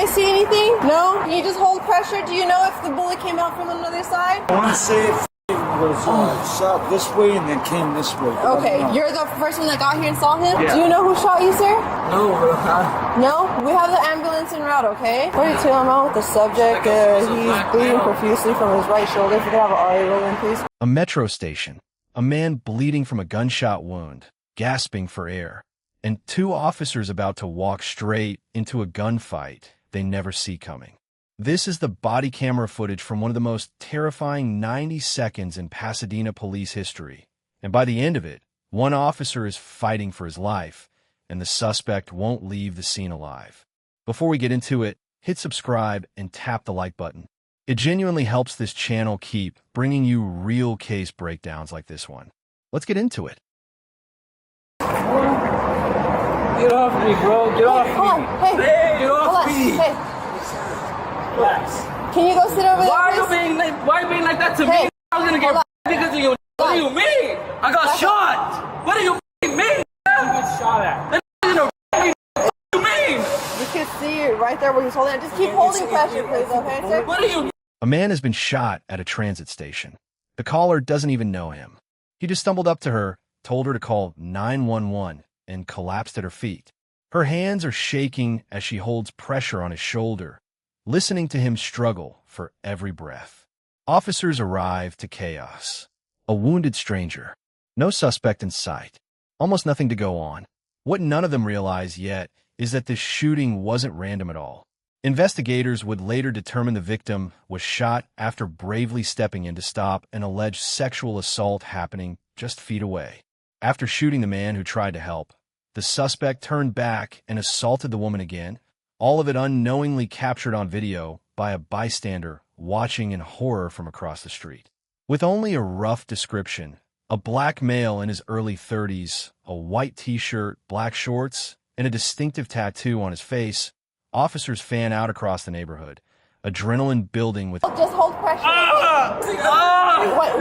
guys see anything? No? Can you just hold pressure? Do you know if the bullet came out from another side? I want to say it was shot this way and then came this way. Okay, you're the person that got here and saw him? Yeah. Do you know who shot you, sir? No, No? We have the ambulance en route, okay? 42, I'm out with the subject. He's bleeding profusely from his right shoulder. If you could have an RA roll in, please. A metro station. A man bleeding from a gunshot wound, gasping for air, and two officers about to walk straight into a gunfight they never see coming. This is the body camera footage from one of the most terrifying 90 seconds in Pasadena police history. And by the end of it, one officer is fighting for his life, and the suspect won't leave the scene alive. Before we get into it, hit subscribe and tap the like button. It genuinely helps this channel keep bringing you real case breakdowns like this one. Let's get into it. Get off me, bro. Get off me. Hey, Get off me. Hey. Relax. Can you go sit over there? Why are you being like that to me? I was gonna get because of you. What do you mean? I got shot. What do you mean? You get shot at. What do you mean? You can see it right there where he's holding it. Just keep holding pressure, please, okay, sir? What do you? A man has been shot at a transit station. The caller doesn't even know him. He just stumbled up to her, told her to call 911, and collapsed at her feet. Her hands are shaking as she holds pressure on his shoulder, listening to him struggle for every breath. Officers arrive to chaos. A wounded stranger. No suspect in sight. Almost nothing to go on. What none of them realize yet is that this shooting wasn't random at all. Investigators would later determine the victim was shot after bravely stepping in to stop an alleged sexual assault happening just feet away. After shooting the man who tried to help, the suspect turned back and assaulted the woman again, all of it unknowingly captured on video by a bystander watching in horror from across the street. With only a rough description, a black male in his early 30s, a white t-shirt, black shorts, and a distinctive tattoo on his face, officers fan out across the neighborhood, adrenaline building with... Just hold pressure.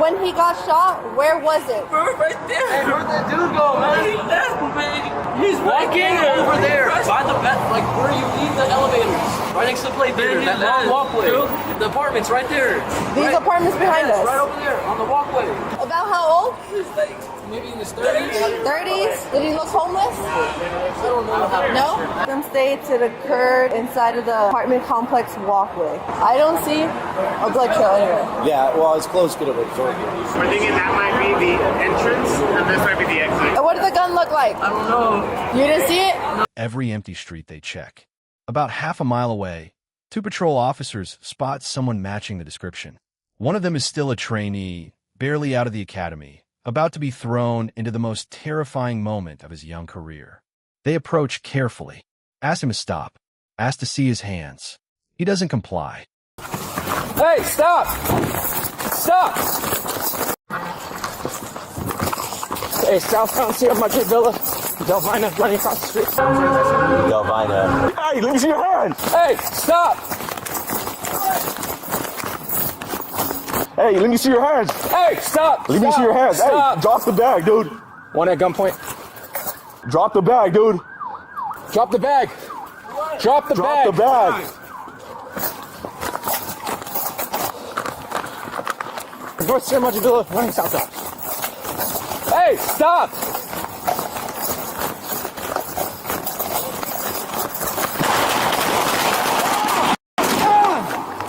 When he got shot, where was it? Right there. Hey, where'd that dude go, man? He's walking over there. By the bed, like where you leave the elevators. Right next to the play theater. That long walkway. The apartment's right there. These apartments behind us. Right over there on the walkway. About how old? He's like maybe in his 30s. 30s? Did he look homeless? I don't know. No? Some states it occurred inside of the apartment complex walkway. I don't see a blood trail anywhere. Yeah, well, it's close to the resort. We're thinking that might be the entrance, and this might be the exit. And what did the gun look like? I don't know. You didn't see it? Every empty street they check. About half a mile away, two patrol officers spot someone matching the description. One of them is still a trainee, barely out of the academy, about to be thrown into the most terrifying moment of his young career. They approach carefully, ask him to stop, ask to see his hands. He doesn't comply. Hey, stop! Stop! Hey, southbound Sierra Madre Villa, Delvina, running across the street. Delvina. Hey, let me see your hand! Hey, stop! Hey, let me see your hands! Hey, stop! Let me see your hands! Stop. Hey, drop the bag, dude! One at gunpoint. Drop the bag, dude! Drop the bag! Drop the Drop bag! the bag! North Sierra Madre Villa, running southbound. Hey, stop!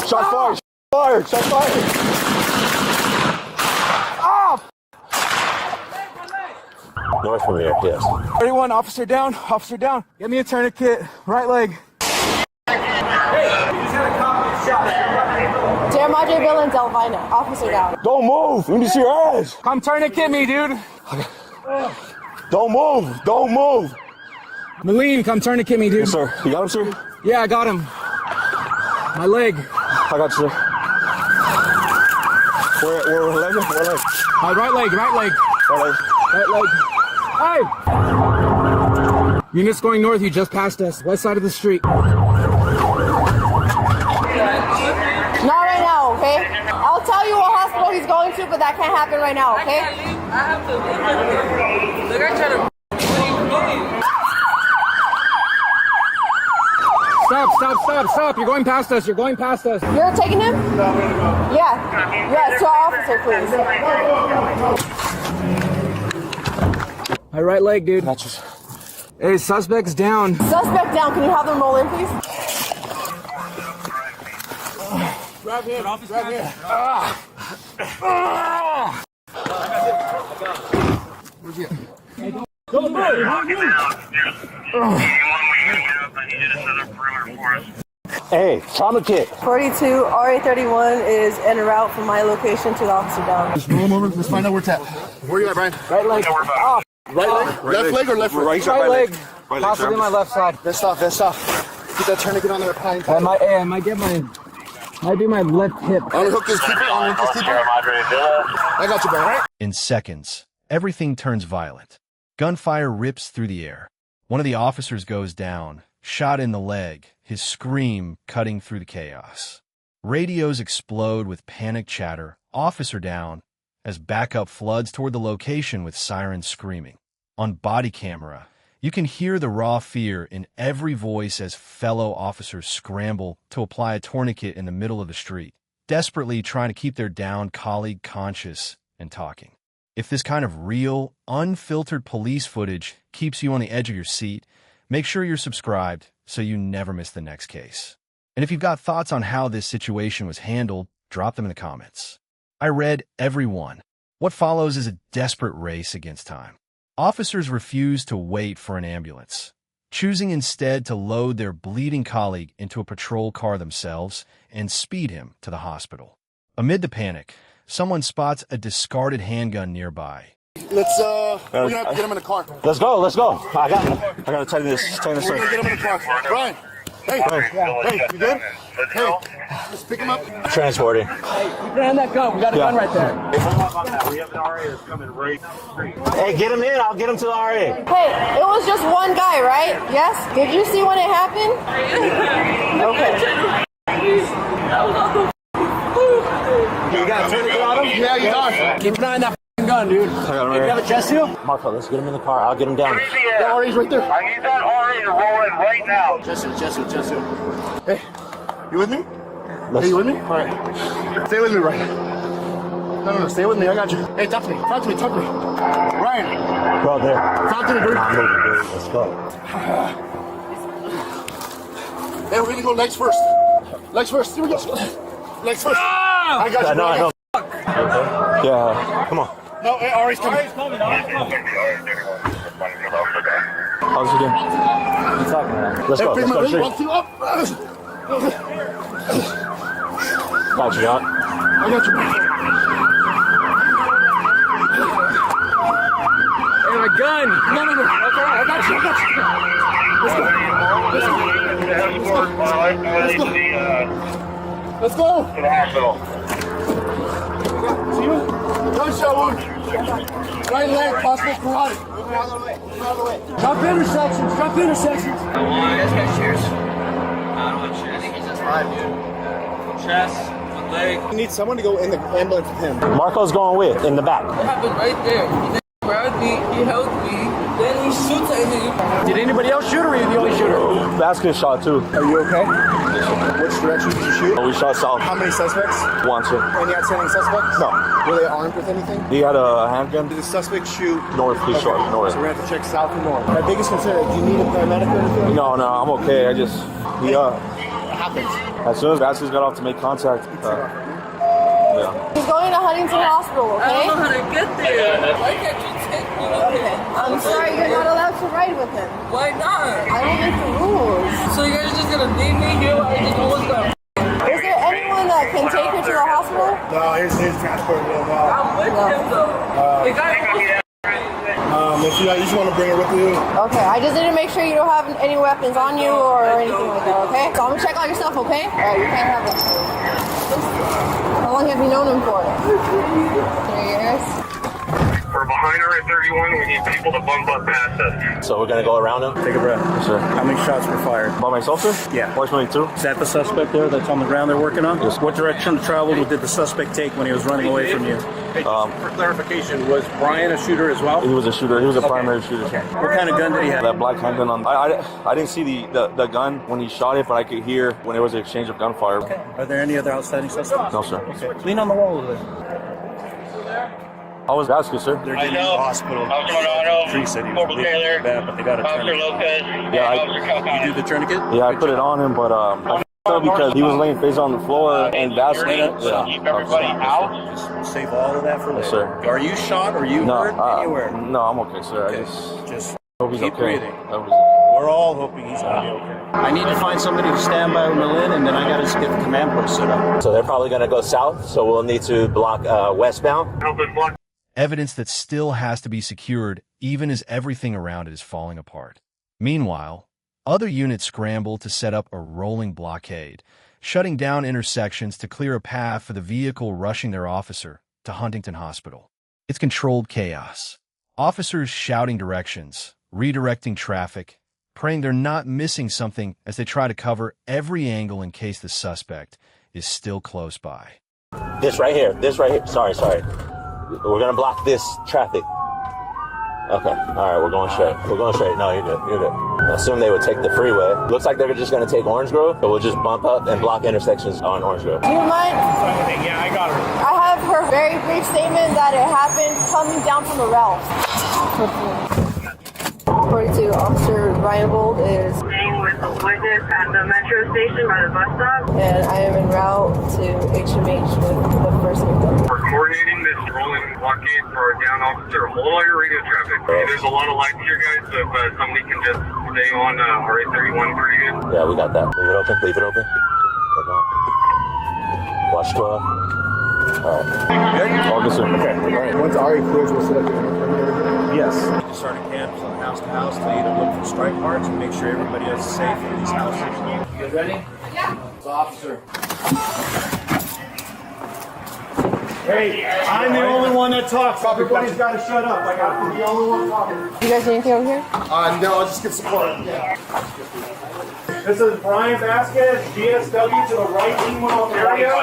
Shot fired! Shot fired! Shot fired! Ah! North from here, yes. 31, officer down, officer down. Get me a tourniquet, right leg. Sierra Madre Villa and Delvina. Officer down. Don't move! Let me see your hands! Come tourniquet me, dude. Don't move! Don't move! Malene, come tourniquet me, dude. Yes, sir. You got him, sir? Yeah, I got him. My leg. I got you, sir. Where leg? Where leg? My right leg, right leg. Where leg? Right leg. Hey! Units going north, you just passed us. West side of the street. Not right now, okay? I'll tell you what hospital he's going to, but that can't happen right now, okay? I have to leave the guy trying to leave me. Stop. You're going past us. You're taking him? Yeah. Yeah, to our officer, please. My right leg, dude. Matches. Hey, suspect's down. Suspect down. Can you have them roll in, please? Grab him. Hey, trauma kit. 42 RA31 is en route from my location to the officer down. Just roll him over. Let's find out where it's at. Where you at, Brian? Right leg. Right leg? Left leg or left leg? Right leg. Possibly my left side. Vest off. Get that tourniquet on there. Might be my left hip. Unhook this keeper. I got you, Brian. Right? In seconds, everything turns violent. Gunfire rips through the air. One of the officers goes down, shot in the leg, his scream cutting through the chaos. Radios explode with panic chatter, officer down, as backup floods toward the location with sirens screaming. On body camera, you can hear the raw fear in every voice as fellow officers scramble to apply a tourniquet in the middle of the street, desperately trying to keep their downed colleague conscious and talking. If this kind of real, unfiltered police footage keeps you on the edge of your seat, make sure you're subscribed so you never miss the next case. And if you've got thoughts on how this situation was handled, drop them in the comments. I read every one. What follows is a desperate race against time. Officers refuse to wait for an ambulance, choosing instead to load their bleeding colleague into a patrol car themselves and speed him to the hospital. Amid the panic, someone spots a discarded handgun nearby. Let's we're gonna have to get him in the car. Let's go. I gotta tighten this. We're gonna get him in the car. Brian. Hey, you good? Hey, let's pick him up. Transporting. Hand that gun. We got a gun right there. We have an RA that's coming right. Hey, get him in. I'll get him to the RA. Hey, it was just one guy, right? Yes? Did you see when it happened? Okay. You got a tourniquet on him? Yeah, you got. Keep an eye on that gun, dude. I got him right. You have a chest seal? Marco, let's get him in the car. I'll get him down. That RA's right there. I need that RA to roll in right now. Chest seal. Hey, you with me? Hey, you with me? All right. Stay with me, Ryan. No, stay with me. I got you. Hey, talk to me. Ryan. Go there. Talk to me, dude. I'm moving, dude. Let's go. Hey, we're gonna go legs first. Here we go. Legs first. I got you. I know. Yeah, come on. No, hey, RA's coming. How's he doing? What's up, man? Let's go. Hey, Let's go. big man, 1, 2, up. Got you, Doc. I got you. Hey, my gun. No. That's all right. I got you. Let's go. To the hospital. See you? Gunshot wound. Right leg, possible carotid. Drop intersections. You guys got cheers? I don't want cheers. I think he's just 5, dude. Chest, one leg. We need someone to go in the ambulance with him. Marco's going with in the back. What happened right there? He grabbed me, he held me, then he shoots at me. Did anybody else shoot or were you the only shooter? Basket shot too. Are you okay? Which direction did you shoot? We shot south. How many suspects? One, two. Any outstanding suspects? No. Were they armed with anything? He had a handgun. Did the suspect shoot? North, he's short. North. So we're going to have to check south and north. My biggest concern, do you need a paramedic or anything? No, I'm okay. I just, What happens? as soon as Vasquez got off to make contact, yeah. He's going to Huntington Hospital, I okay? don't know how to get there. Why can't you take me with Okay. I'm sorry you're not allowed to ride with him. Why not? I don't make the rules. So you guys are just gonna leave me here while I just almost got Is there anyone that can take her to the hospital? No, here's transport. I'm with him though. The guy If you just want to bring her with you. Okay, I just need to make sure you don't have any weapons on you or anything like that, okay? So I'm gonna check on your stuff, okay? Alright, you can't have that. How long have you known him for? 3 years. We're behind her at 31. We need people to bump up past us. So we're gonna go around him? Take a breath. Yes, sir. How many shots were fired? By myself, sir? Yeah. Why 22? Is that the suspect there that's on the ground they're working on? Yes. What direction of travel did the suspect take when he was running away from you? For clarification, was Brian a shooter as well? He was a shooter. He was a primary shooter. Okay. What kind of gun did he have? That black handgun on. I didn't see the gun when he shot it, but I could hear when there was an exchange of gunfire. Okay. Are there any other outstanding suspects? No, sir. Okay. Lean on the wall over there. I was asking, sir. They're getting to the hospital. Officer Monado, Tree said he was Corporal bleeding Taylor, bad, but they got a Officer tourniquet. Lopez, Yeah, and Officer Calcano. You do the tourniquet? Yeah, I put it on him, but I fell because he was laying face on the floor and that's Keep everybody out. Just save all of that for later. Yes, sir. Are you shot or you hurt anywhere? No, I'm okay, sir. Okay. I just Just hope he's keep okay. breathing. We're all hoping he's going to be okay. I need to find somebody to stand by Malin, and then I got to get the command post set up. So they're probably going to go south, so we'll need to block westbound. Help us block. Evidence that still has to be secured even as everything around it is falling apart. Meanwhile, other units scramble to set up a rolling blockade, shutting down intersections to clear a path for the vehicle rushing their officer to Huntington Hospital. It's controlled chaos. Officers shouting directions, redirecting traffic, praying they're not missing something as they try to cover every angle in case the suspect is still close by. This right here. Sorry. We're going to block this traffic. Okay. All right, we're going straight. No, you're good. I assume they would take the freeway. Looks like they're just going to take Orange Grove, so we'll just bump up and block intersections on Orange Grove. Do you mind? Yeah, I got her. I have her very brief statement that it happened coming down from the Ralph. 42, Officer Ryan Bold is Staying with the witness at the metro station by the bus stop. and I am en route to HMH with the first victim. We're coordinating this rolling blockade for our down officer. Hold all your radio traffic. There's a lot of lights here, guys, so if somebody can just stay on RA31 pretty good. Yeah, we got that. Leave it open. Watch 12. All right. All good, sir. Okay. All right. Once Ari clears, we'll set up the perimeter. Yes. You start a camp from house to house to either look for strike parts and make sure everybody is safe in these houses. You guys ready? Yeah. Officer. Hey, I'm the only one that talks. Everybody's got to shut up. I got to be the only one talking. You guys need anything over here? No, I'll just get support. This is Brian Vasquez, GSW to the right Limo area.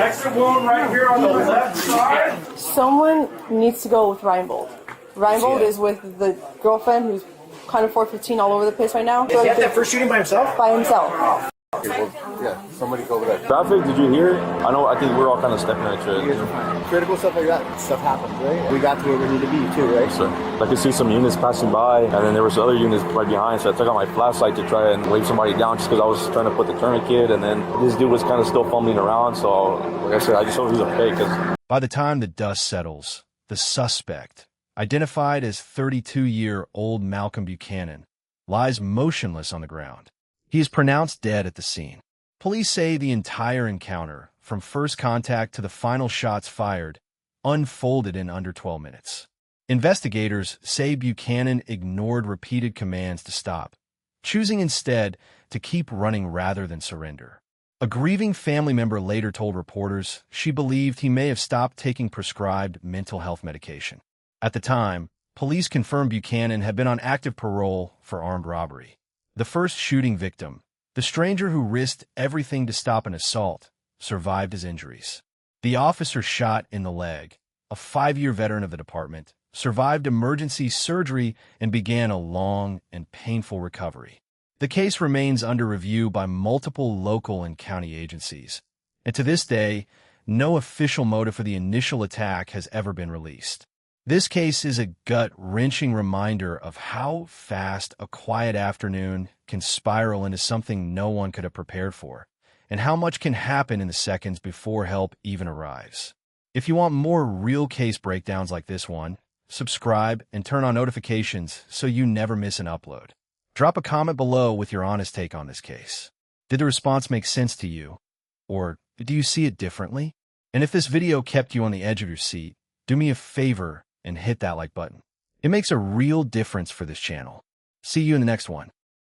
Exit wound right here on the left side. Someone needs to go with Ryan Bold. Ryan Bold is with the girlfriend who's kind of 415 all over the place right now. Did he have that first shooting by himself? By himself. Okay, well, yeah, somebody go over there. Traffic, did you hear it? I think we're all kind of stepping at each You guys other. are fine. Critical stuff like that, stuff happens, right? We got to where we need to be too, right? So I could see some units passing by, and then there was other units right behind, so I took out my flashlight to try and wave somebody down just because I was trying to put the tourniquet, and then this dude was kind of still fumbling around, so like I said, I just hope he's okay, because By the time the dust settles, the suspect, identified as 32-year-old Malcolm Buchanan, lies motionless on the ground. He is pronounced dead at the scene. Police say the entire encounter, from first contact to the final shots fired, unfolded in under 12 minutes. Investigators say Buchanan ignored repeated commands to stop, choosing instead to keep running rather than surrender. A grieving family member later told reporters she believed he may have stopped taking prescribed mental health medication. At the time, police confirmed Buchanan had been on active parole for armed robbery. The first shooting victim, the stranger who risked everything to stop an assault, survived his injuries. The officer shot in the leg, a 5-year veteran of the department, survived emergency surgery and began a long and painful recovery. The case remains under review by multiple local and county agencies, and to this day, no official motive for the initial attack has ever been released. This case is a gut-wrenching reminder of how fast a quiet afternoon can spiral into something no one could have prepared for, and how much can happen in the seconds before help even arrives. If you want more real case breakdowns like this one, subscribe and turn on notifications so you never miss an upload. Drop a comment below with your honest take on this case. Did the response make sense to you? Or do you see it differently? And if this video kept you on the edge of your seat, do me a favor and hit that like button. It makes a real difference for this channel. See you in the next one.